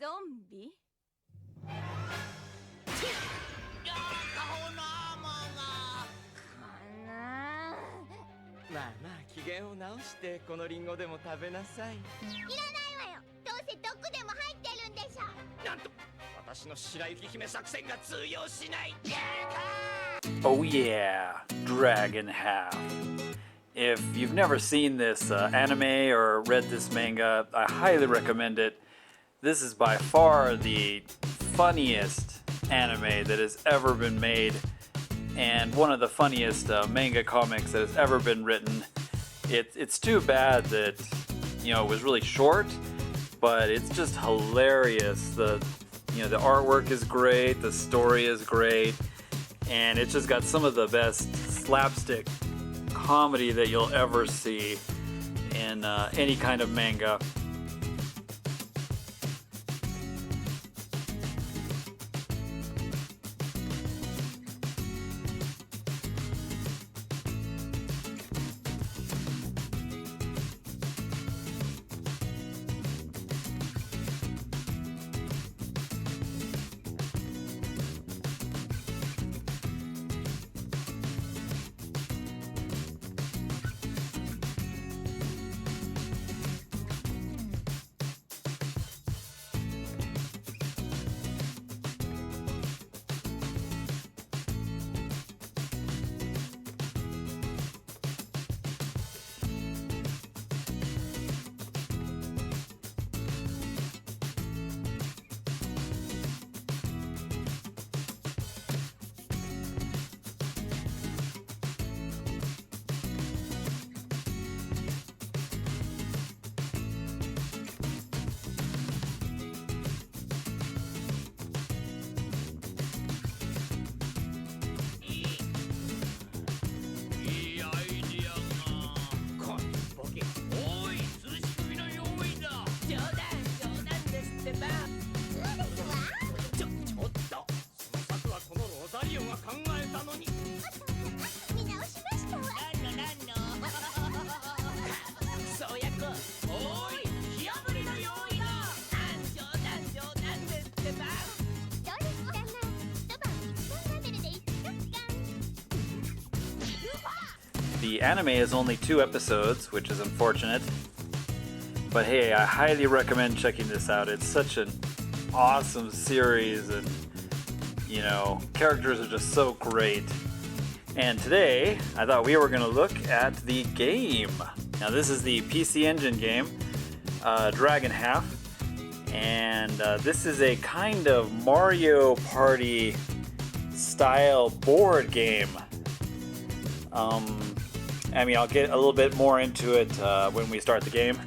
ゾンビまあまあ機嫌を直してこのリンゴでも食べなさい。いらないわよ。どうせ毒でも入ってるんでしょ。なんと私の白雪姫作戦が通用しない。Oh yeah, Dragon Half. If you've never seen this anime or read this manga, I highly recommend it. This is by far the funniest anime that has ever been made, and one of the funniest manga comics that has ever been written. It's too bad that, you know, it was really short, but it's just hilarious. The artwork is great, the story is great, and it's just got some of the best slapstick comedy that you'll ever see in any kind of manga. The anime is only 2 episodes, which is unfortunate. But hey, I highly recommend checking this out. It's such an awesome series, and you know, characters are just so great. And today, I thought we were going to look at the game. Now this is the PC Engine game, Dragon Half. And this is a kind of Mario Party style board game. I mean, I'll get a little bit more into it when we start the game.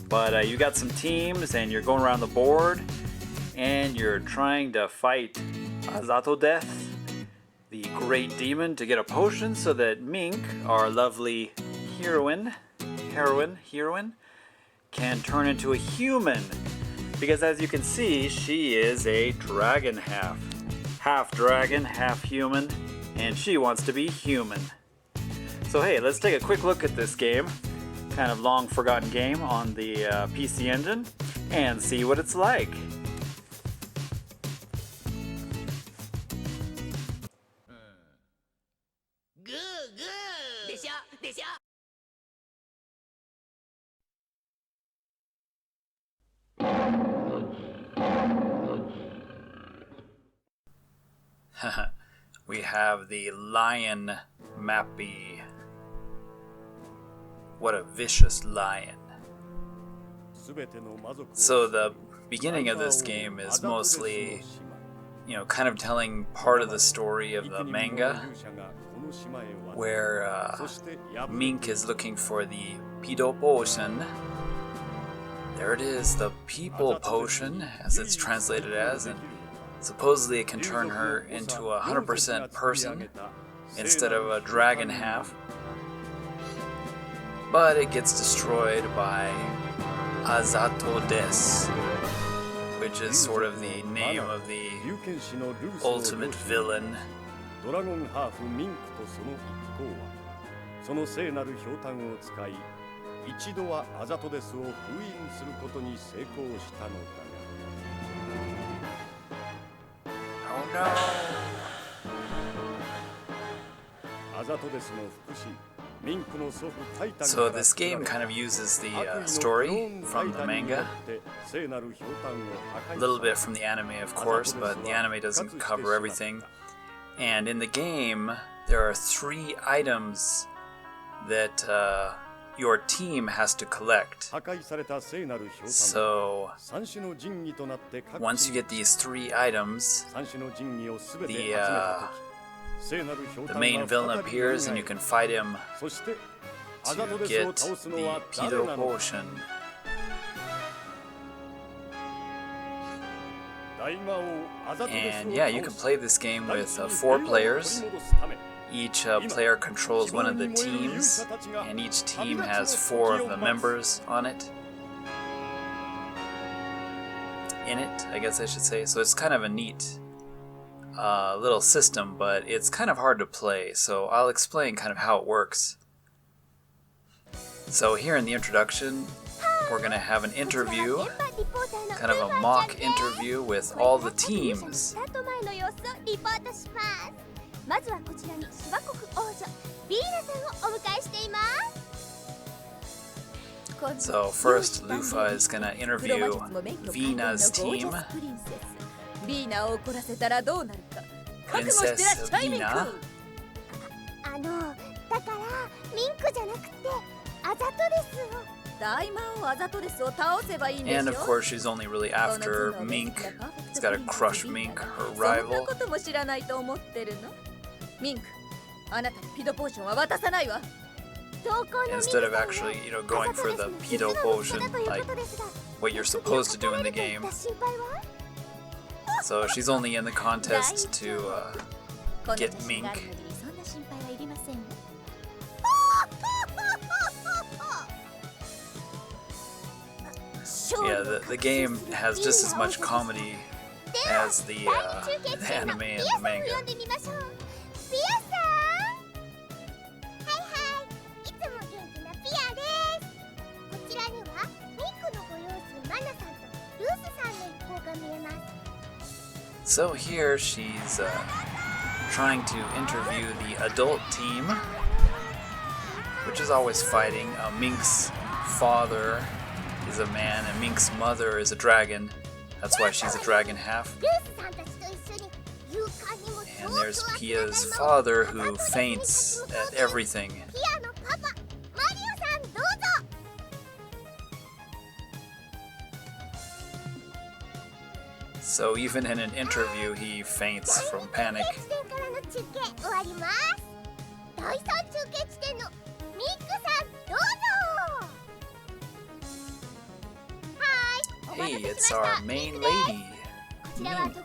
But you got some teams, and you're going around the board, and you're trying to fight Azato Death, the great demon, to get a potion so that Mink, our lovely heroine, can turn into a human. Because as you can see, she is a dragon half. Half dragon, half human, and she wants to be human. So hey, let's take a quick look at this game, kind of long forgotten game on the PC Engine, and see what it's like. We have the lion Mappy. What a vicious lion. So the beginning of this game is mostly, you know, kind of telling part of the story of the manga, where Mink is looking for the Pido Potion. There it is, the people potion, as it's translated as, and supposedly it can turn her into a 100% person instead of a dragon half. But it gets destroyed by Azato Des, which is sort of the name of the ultimate villain. ドラゴンハーフミンクとその一行はその聖なる氷炭を使い一度はアザトデスを封印することに成功したのだが、 Oh no. アザトデスの副使ミンクの祖父タイタン So this game kind of uses the story from the manga, a little bit from the anime, of course, but the anime doesn't cover everything. And in the game, there are 3 items that your team has to collect. So once you get these 3 items, the main villain appears and you can fight him to get the Pedo Potion. And yeah, you can play this game with 4 players. Each player controls one of the teams, and each team has 4 of the members on it. In it, I guess I should say. So it's kind of a neat little system, but it's kind of hard to play, so I'll explain kind of how it works. So here in the introduction, we're going to have an interview, kind of a mock interview with all the teams. So first, Lufa is going to interview Vina's team. Princess Vina. だからミンクじゃなくてアザトデスを And of course, she's only really after Mink. She's got to crush Mink, her rival. Instead of actually, going for the Pedo Potion, like what you're supposed to do in the game. So she's only in the contest to get Mink. Yeah, the game has just as much comedy as the anime and the manga. So here she's trying to interview the adult team, which is always fighting. Mink's father is a man and Mink's mother is a dragon. That's why she's a dragon half. And there's Pia's father who faints at everything. So even in an interview, he faints from panic. Hey, it's our main lady, Mink.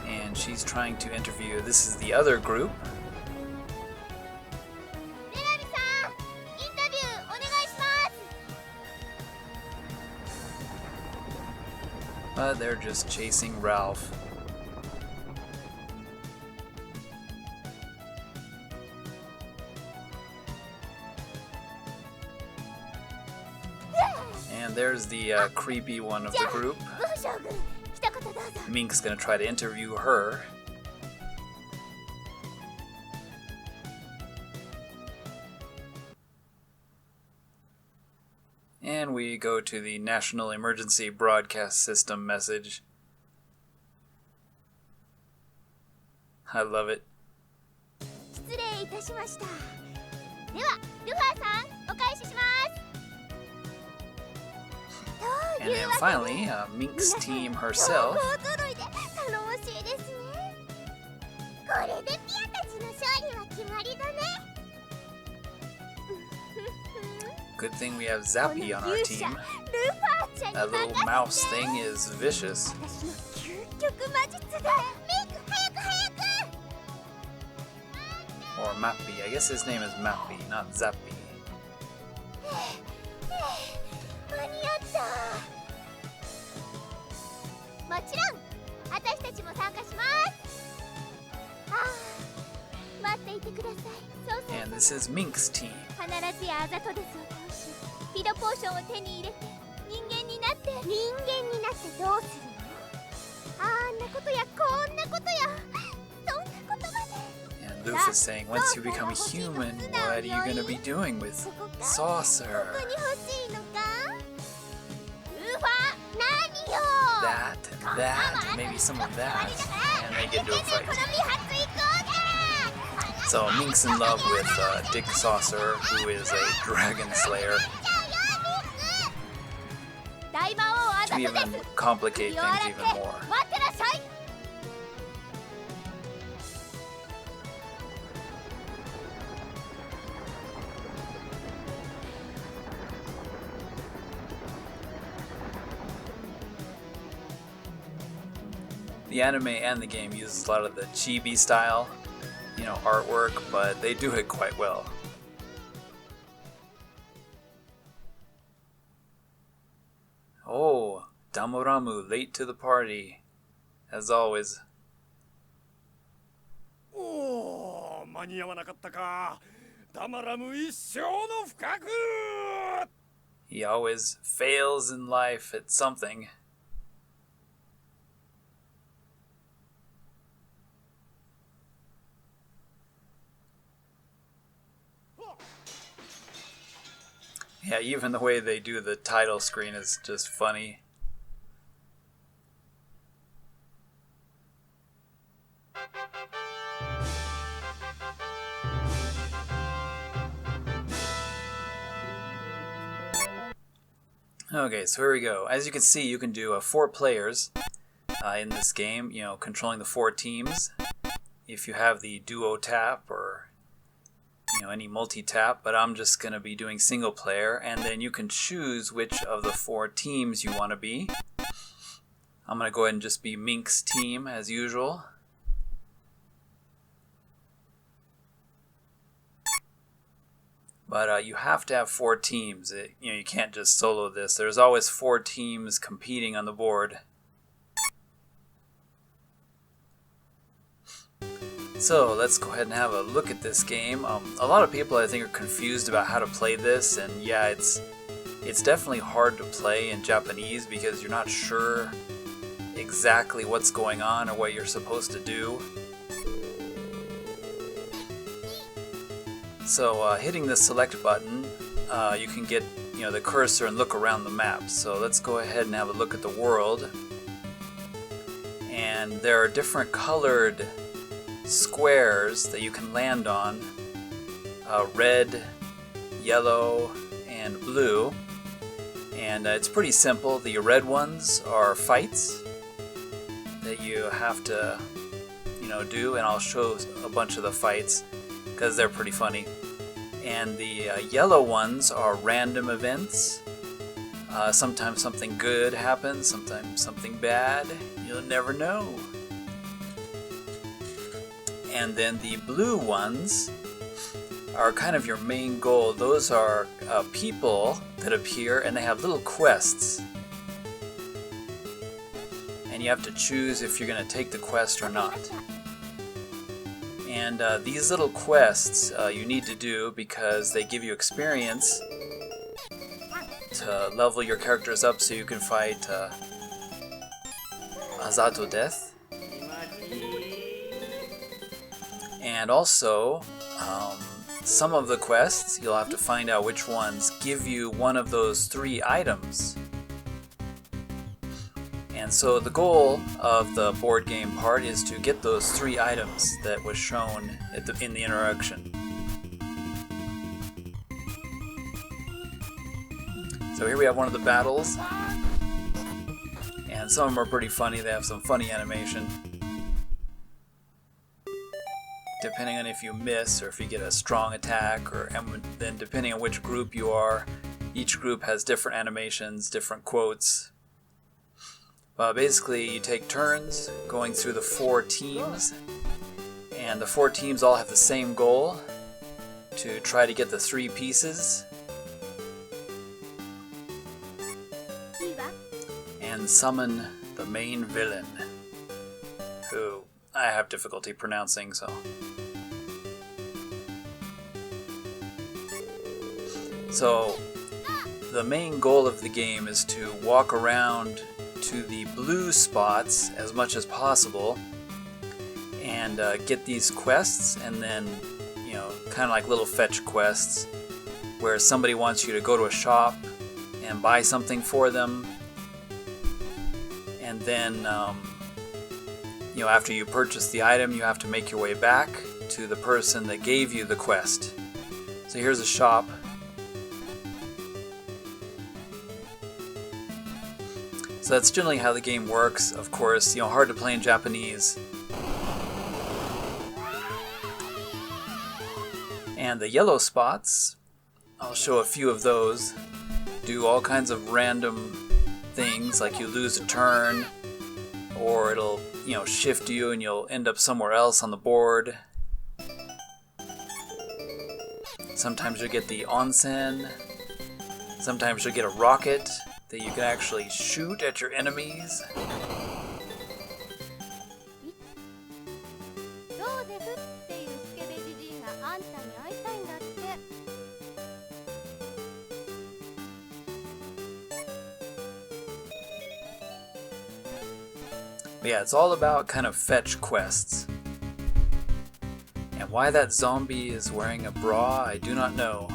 And she's trying to interview, this is the other group. But they're just chasing Ralph. And there's the creepy one of the group. Mink's gonna try to interview her. And we go to the National Emergency Broadcast System message. I love it. And then finally, Mink's team herself. Good thing we have Zappy on our team. That little mouse thing is vicious. Or Mappy. I guess his name is Mappy, not Zappy. 私たちも参加します。ああ、待っていてください。そうそう。 And this is Mink's team. 必ずやあざとですを倒し、フィドポーションを手に入れて人間になって。人間になってどうするの？あんなことやこんなことや、そんなことまで。 And Luffy is saying, once you become a human, what are you going to be doing with Saucer? ここに欲しいのか？ルファ、何よ。 That and that, maybe some of that, and they get into a この fight. 未発行こうだ。 So Mink's in love with Dick Saucer, who is a dragon slayer, 大魔王あざ to とで even す。 complicate 気を洗 things って even more. 待ってらっしゃい。 The anime and the game uses a lot of the chibi style, artwork, but they do it quite well. Oh, Damoramu late to the party, as always. おお、間に合わなかったか。ダマラム一生の不覚。 He always fails in life at something. Yeah, even the way they do the title screen is just funny. Okay, so here we go. As you can see, you can do 4 players in this game, controlling the 4 teams. If you have the duo tap or any multi-tap, but I'm just going to be doing single player, and then you can choose which of the 4 teams you want to be. I'm going to go ahead and just be Mink's team as usual. But you have to have 4 teams. You can't just solo this. There's always 4 teams competing on the board. So let's go ahead and have a look at this game. A lot of people I think are confused about how to play this, and yeah, it's definitely hard to play in Japanese because you're not sure exactly what's going on or what you're supposed to do. So hitting the select button, you can get the cursor and look around the map. So let's go ahead and have a look at the world. And there are different colored squares that you can land on, red, yellow, and blue. And it's pretty simple. The red ones are fights that you have to do, and I'll show a bunch of the fights because they're pretty funny. And the yellow ones are random events. Sometimes something good happens, sometimes something bad. You'll never know. And then the blue ones are kind of your main goal. Those are people that appear, and they have little quests. And you have to choose if you're going to take the quest or not. And these little quests you need to do because they give you experience to level your characters up so you can fight Azato Death. And also, some of the quests, you'll have to find out which ones give you one of those 3 items. And so the goal of the board game part is to get those 3 items that was shown in the introduction. So here we have one of the battles. And some of them are pretty funny. They have some funny animation. Depending on if you miss or if you get a strong attack, and then depending on which group you are, each group has different animations, different quotes. Basically, you take turns going through the 4 teams, and the 4 teams all have the same goal, to try to get the 3 pieces and summon the main villain. who I have difficulty pronouncing, so. So, the main goal of the game is to walk around to the blue spots as much as possible and get these quests, and then, you know, kind of like little fetch quests where somebody wants you to go to a shop and buy something for them, and then you know, after you purchase the item, you have to make your way back to the person that gave you the quest. So here's a shop. So that's generally how the game works. Of course, you know, hard to play in Japanese. And the yellow spots, I'll show a few of those, do all kinds of random things, like you lose a turn, or it'll, you know, shift you and you'll end up somewhere else on the board. Sometimes you'll get the onsen, sometimes you'll get a rocket that you can actually shoot at your enemies. どうですっていうスケベじじいがあんたに会いたいんだって。 But yeah, it's all about kind of fetch quests. And why that zombie is wearing a bra, I do not know.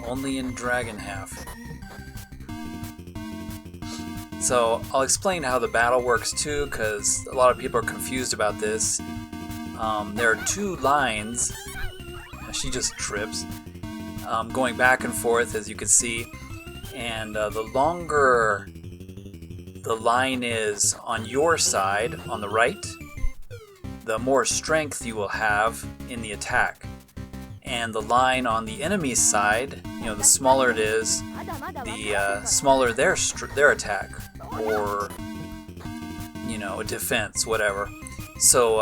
Only in Dragon Half. So I'll explain how the battle works too, because a lot of people are confused about this. There are two lines. She just trips. Going back and forth, as you can see. And the longer the line is on your side, on the right, the more strength you will have in the attack. And the line on the enemy's side, you know, the smaller it is, the smaller their attack, or, you know, defense, whatever. So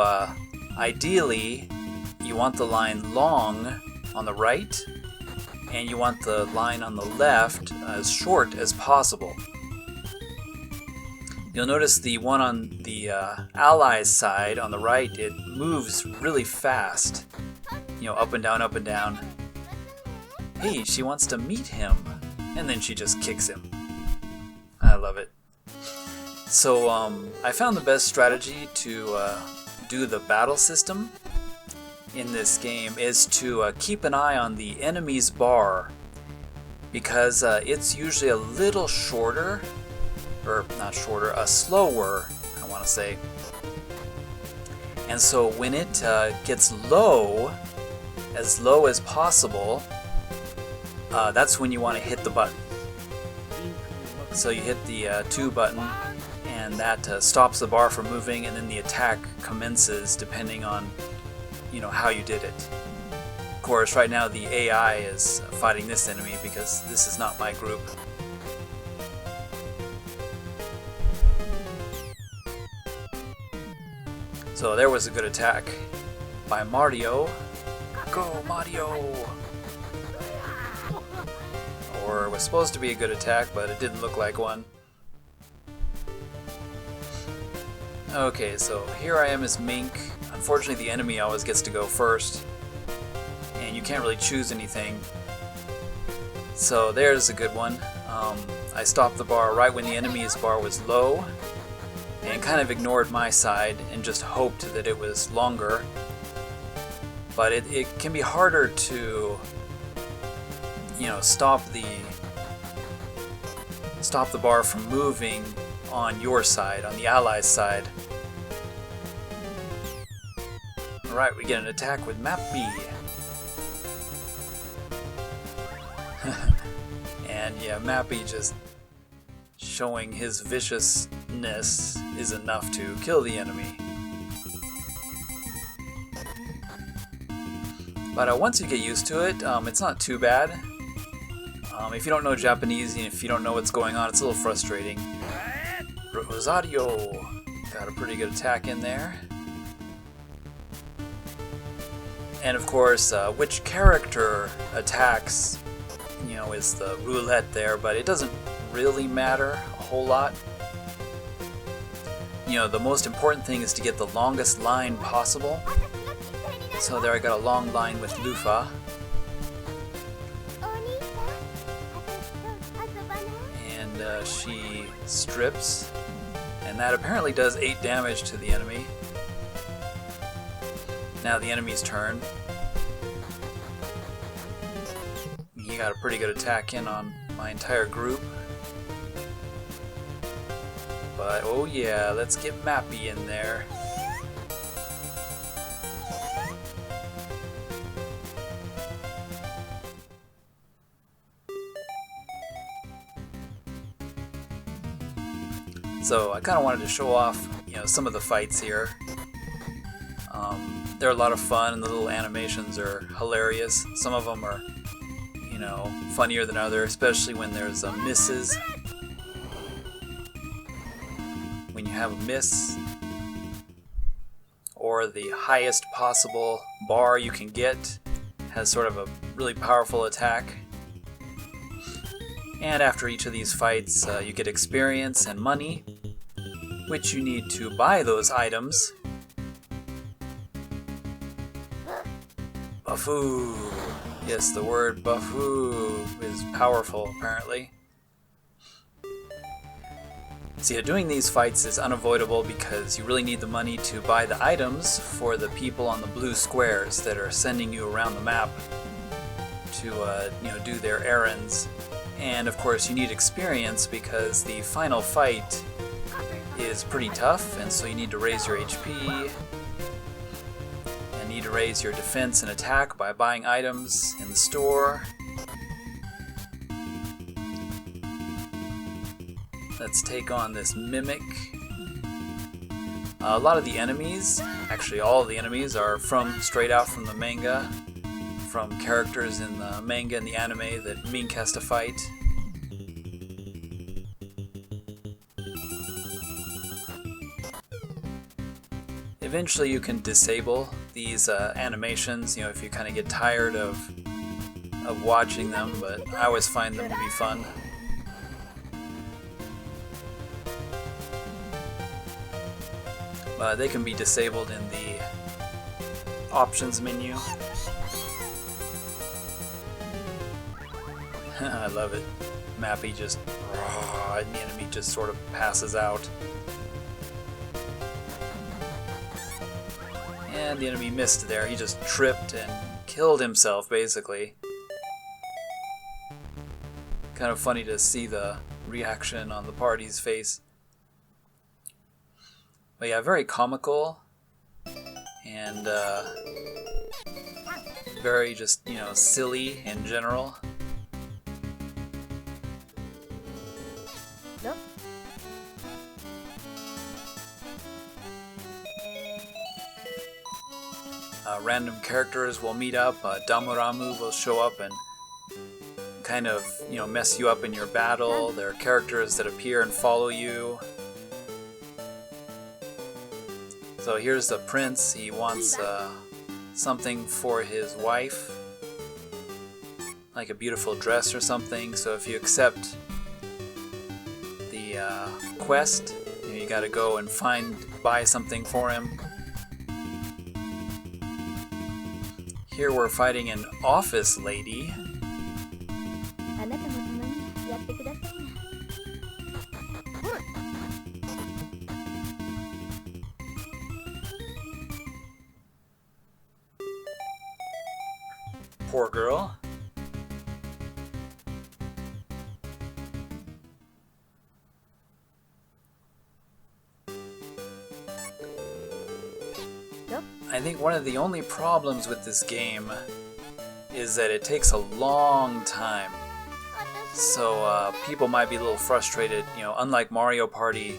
ideally, you want the line long on the right, and you want the line on the left as short as possible. You'll notice the one on the allies side on the right, it moves really fast. You know, up and down, up and down. Hey, she wants to meet him. And then she just kicks him. I love it. So, I found the best strategy to do the battle system in this game is to keep an eye on the enemy's bar, because it's usually a little shorter, or not shorter, slower, I want to say. And so when it gets low as possible, that's when you want to hit the button. So you hit the 2 button, and that stops the bar from moving, and then the attack commences depending on, you know, how you did it. Of course, right now the AI is fighting this enemy because this is not my group. So there was a good attack by Mario. Go Mario! Or it was supposed to be a good attack, but it didn't look like one. Okay, so here I am as Mink. Unfortunately, the enemy always gets to go first, and you can't really choose anything. So there's a good one. I stopped the bar right when the enemy's bar was low, and kind of ignored my side and just hoped that it was longer. But it can be harder to, you know, stop the bar from moving on your side, on the allies' side. Alright, we get an attack with Map B. And yeah, Map B just showing his viciousness is enough to kill the enemy. But once you get used to it, it's not too bad. If you don't know Japanese and if you don't know what's going on, it's a little frustrating. Rosario got a pretty good attack in there. And of course, which character attacks, you know, is the roulette there, but it doesn't really matter a whole lot. you know, the most important thing is to get the longest line possible. So there I got a long line with Lufa. And she strips. And that apparently does 8 damage to the enemy. Now the enemy's turn. He got a pretty good attack in on my entire group. But oh yeah, let's get Mappy in there. So I kind of wanted to show off, you know, some of the fights here. They're a lot of fun, and the little animations are hilarious. Some of them are, you know, funnier than others, especially when there's misses. When you have a miss, or the highest possible bar you can get has sort of a really powerful attack. And after each of these fights, you get experience and money, which you need to buy those items. Buffoo! Yes, the word buffoo is powerful, apparently. See, doing these fights is unavoidable because you really need the money to buy the items for the people on the blue squares that are sending you around the map to, you know, do their errands. And of course you need experience because the final fight is pretty tough, and so you need to raise your HP and need to raise your defense and attack by buying items in the store. Let's take on this Mimic. A lot of the enemies, actually all of the enemies, are straight out from the manga, from characters in the manga and the anime that Mink has to fight. Eventually you can disable these animations, you know, if you kind of get tired of watching them, but I always find them to be fun. They can be disabled in the options menu. I love it. Mappy just, and the enemy just sort of passes out. And the enemy missed there. He just tripped and killed himself, basically. Kind of funny to see the reaction on the party's face. But yeah, very comical. And very just, you know, silly in general. Random characters will meet up. Damuramu will show up and kind of, you know, mess you up in your battle. There are characters that appear and follow you. So here's the prince. He wants something for his wife, like a beautiful dress or something. So if you accept the quest, you gotta go and buy something for him. Here we're fighting an office lady. Poor girl. I think one of the only problems with this game is that it takes a long time. So people might be a little frustrated. You know, unlike Mario Party,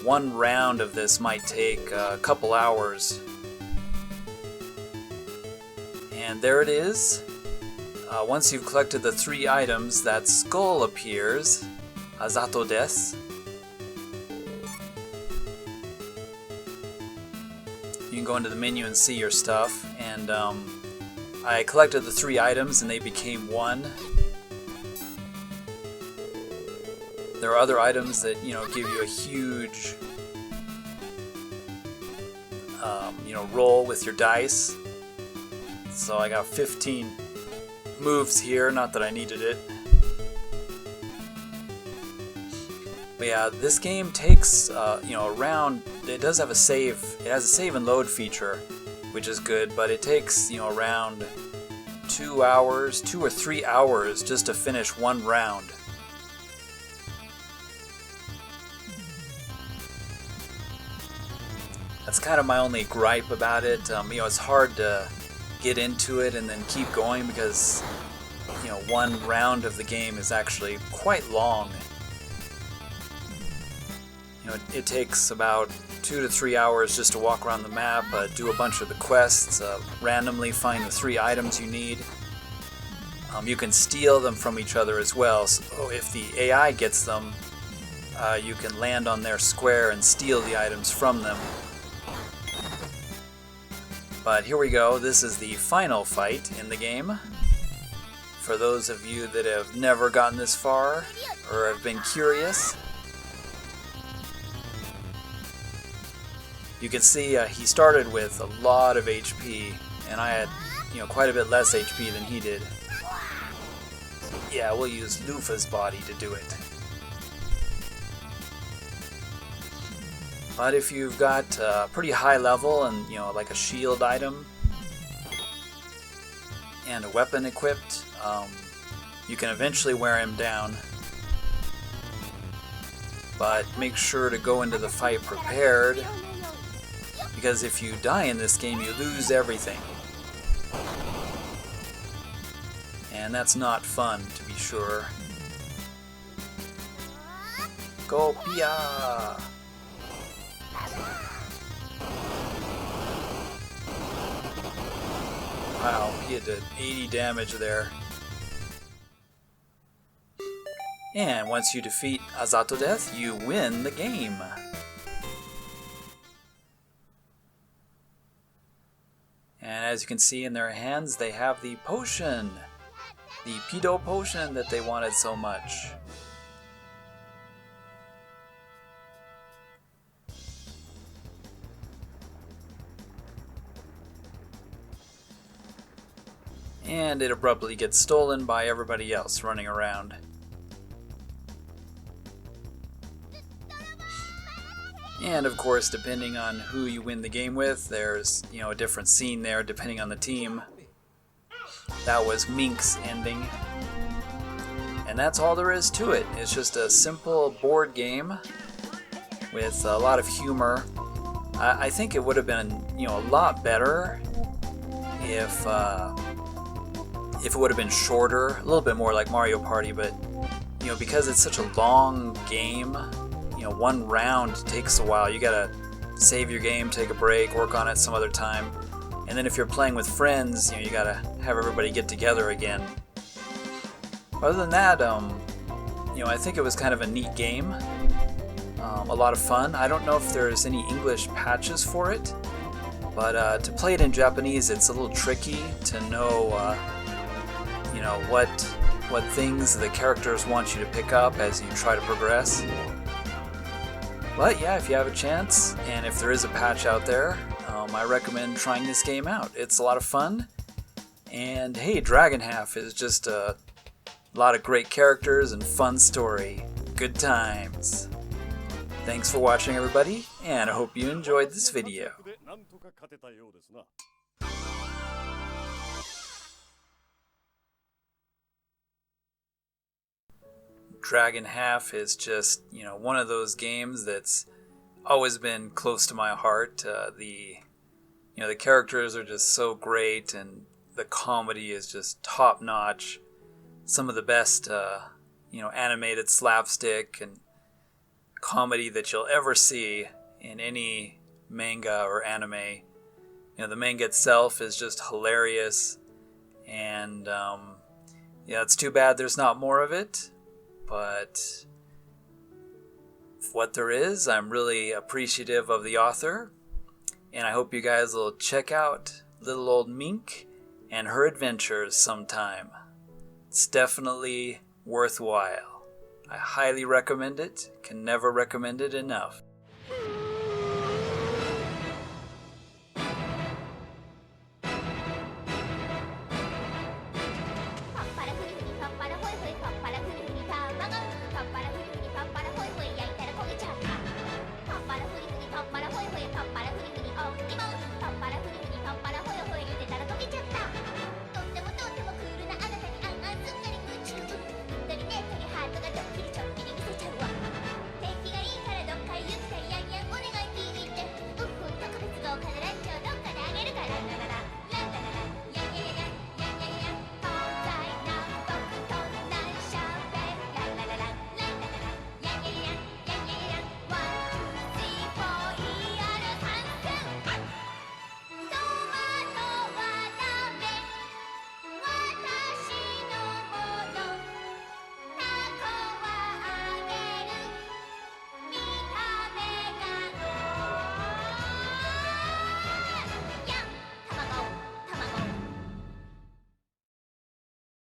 one round of this might take a couple hours. And there it is. Once you've collected the 3 items, that skull appears. Azato desu. You can go into the menu and see your stuff, and I collected the 3 items and they became 1. There are other items that, you know, give you a huge roll with your dice. So I got 15 moves here, not that I needed it. But yeah, this game takes, around, it does have a save, it has a save and load feature, which is good, but it takes, around 2 or 3 hours just to finish one round. That's kind of my only gripe about it. It's hard to get into it and then keep going because, one round of the game is actually quite long. It takes about 2 to 3 hours just to walk around the map, do a bunch of the quests, randomly find the 3 items you need. You can steal them from each other as well, so if the AI gets them, you can land on their square and steal the items from them. But here we go, this is the final fight in the game. For those of you that have never gotten this far, or have been curious, you can see he started with a lot of HP, and I had, quite a bit less HP than he did. Yeah, we'll use Lufa's body to do it. But if you've got a pretty high level and, like a shield item and a weapon equipped, you can eventually wear him down. But make sure to go into the fight prepared, because if you die in this game, you lose everything. And that's not fun, to be sure. Go Pia! Wow, he did 80 damage there. And once you defeat Azato Death, you win the game. And as you can see in their hands, they have the potion. The Pido potion that they wanted so much. And it abruptly gets stolen by everybody else running around. And of course, depending on who you win the game with, there's, a different scene there depending on the team. That was Mink's ending. And that's all there is to it. It's just a simple board game with a lot of humor. I think it would have been, a lot better if it would have been shorter, a little bit more like Mario Party, but because it's such a long game, one round takes a while. You gotta save your game, take a break, work on it some other time, and then if you're playing with friends, you gotta have everybody get together again. Other than that, I think it was kind of a neat game, a lot of fun. I don't know if there's any English patches for it, but to play it in Japanese, it's a little tricky to know what things the characters want you to pick up as you try to progress. But yeah, if you have a chance, and if there is a patch out there, I recommend trying this game out. It's a lot of fun, and hey, Dragon Half is just a lot of great characters and fun story. Good times. Thanks for watching, everybody, and I hope you enjoyed this video. Dragon Half is just, one of those games that's always been close to my heart. The characters are just so great, and the comedy is just top notch. Some of the best, animated slapstick and comedy that you'll ever see in any manga or anime. The manga itself is just hilarious, and it's too bad there's not more of it. But what there is, I'm really appreciative of the author, and I hope you guys will check out little old Mink and her adventures sometime. It's definitely worthwhile. I highly recommend it, can never recommend it enough.